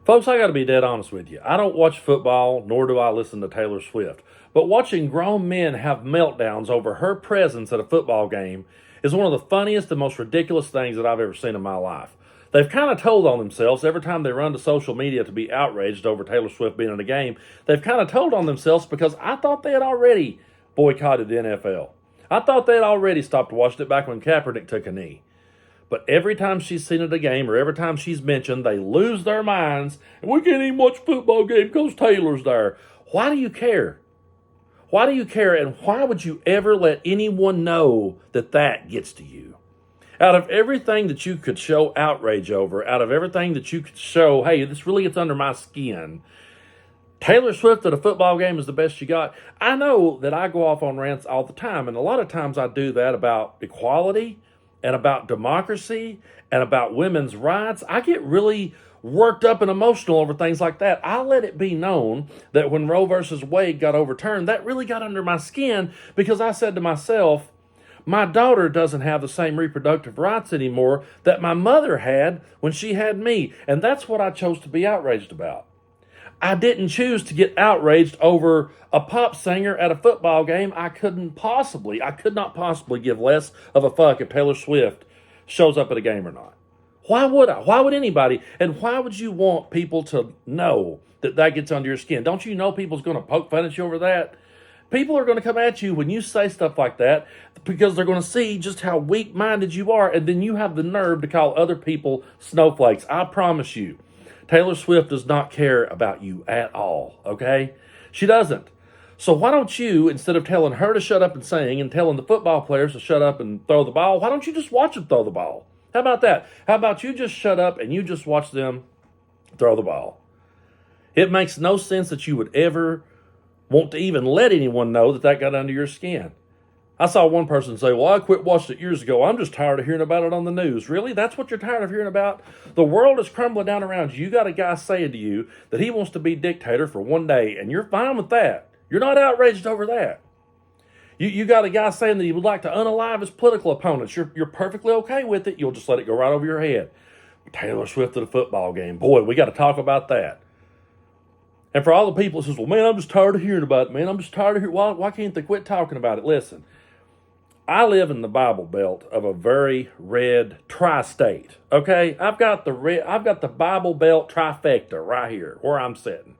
Folks, I got to be dead honest with you. I don't watch football, nor do I listen to Taylor Swift. But watching grown men have meltdowns over her presence at a football game is one of the funniest and most ridiculous things that I've ever seen in my life. They've kind of told on themselves every time they run to social media to be outraged over Taylor Swift being in a game. They've kind of told on themselves because I thought they had already boycotted the NFL. I thought they had already stopped watching it back when Kaepernick took a knee. But every time she's seen at a game or every time she's mentioned, they lose their minds. And we can't even watch a football game because Taylor's there. Why do you care? Why do you care? And why would you ever let anyone know that that gets to you? Out of everything that you could show outrage over, out of everything that you could show, hey, this really gets under my skin, Taylor Swift at a football game is the best you got. I know that I go off on rants all the time, and a lot of times I do that about equality and about democracy and about women's rights. I get really worked up and emotional over things like that. I let it be known that when Roe versus Wade got overturned, that really got under my skin because I said to myself, my daughter doesn't have the same reproductive rights anymore that my mother had when she had me. And that's what I chose to be outraged about. I didn't choose to get outraged over a pop singer at a football game. I could not possibly give less of a fuck if Taylor Swift shows up at a game or not. Why would I? Why would anybody? And why would you want people to know that that gets under your skin? Don't you know people's going to poke fun at you over that? People are going to come at you when you say stuff like that because they're going to see just how weak-minded you are, and then you have the nerve to call other people snowflakes. I promise you, Taylor Swift does not care about you at all, okay? She doesn't. So why don't you, instead of telling her to shut up and sing and telling the football players to shut up and throw the ball, why don't you just watch them throw the ball? How about that? How about you just shut up and you just watch them throw the ball? It makes no sense that you would ever want to even let anyone know that that got under your skin. I saw one person say, well, I quit watching it years ago. I'm just tired of hearing about it on the news. Really? That's what you're tired of hearing about? The world is crumbling down around you. You got a guy saying to you that he wants to be dictator for one day, and you're fine with that. You're not outraged over that. You got a guy saying that he would like to unalive his political opponents. You're perfectly okay with it. You'll just let it go right over your head. Taylor Swift at a football game. Boy, we got to talk about that. And for all the people that says, well, man, I'm just tired of hearing about it, man. I'm just tired of hearing. Why can't they quit talking about it? Listen. I live in the Bible Belt of a very red tri-state. Okay, I've got the Bible Belt trifecta right here where I'm sitting.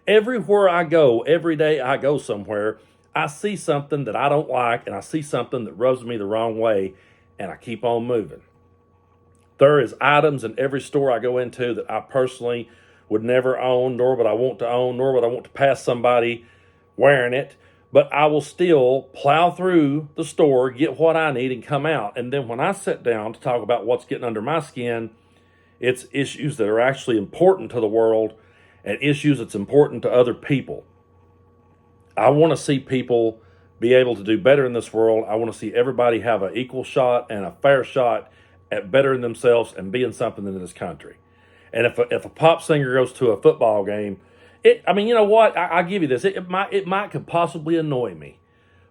Everywhere I go, every day I go somewhere, I see something that I don't like, and I see something that rubs me the wrong way, and I keep on moving. There is items in every store I go into that I personally would never own, nor would I want to own, nor would I want to pass somebody wearing it. But I will still plow through the store, get what I need, and come out. And then when I sit down to talk about what's getting under my skin, it's issues that are actually important to the world and issues that's important to other people. I want to see people be able to do better in this world. I want to see everybody have an equal shot and a fair shot at bettering themselves and being something in this country. And if a pop singer goes to a football game, you know what? I give you this. It might could possibly annoy me,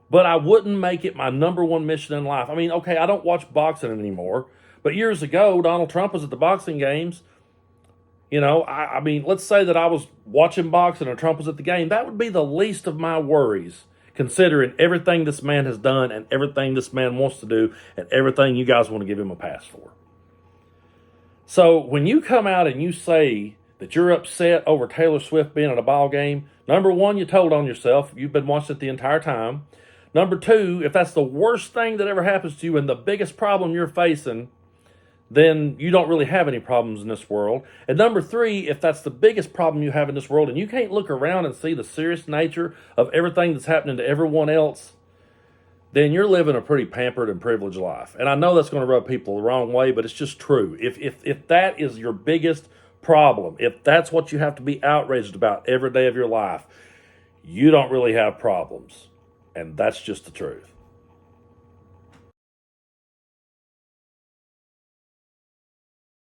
but I wouldn't make it my number one mission in life. I mean, okay, I don't watch boxing anymore, but years ago, Donald Trump was at the boxing games. You know, I mean, let's say that I was watching boxing and Trump was at the game. That would be the least of my worries, considering everything this man has done and everything this man wants to do and everything you guys want to give him a pass for. So when you come out and you say that you're upset over Taylor Swift being at a ball game, number one, you told on yourself. You've been watching it the entire time. Number two, if that's the worst thing that ever happens to you and the biggest problem you're facing, then you don't really have any problems in this world. And number three, if that's the biggest problem you have in this world and you can't look around and see the serious nature of everything that's happening to everyone else, then you're living a pretty pampered and privileged life. And I know that's going to rub people the wrong way, but it's just true. If that is your biggest problem, if that's what you have to be outraged about every day of your life, you don't really have problems. And that's just the truth.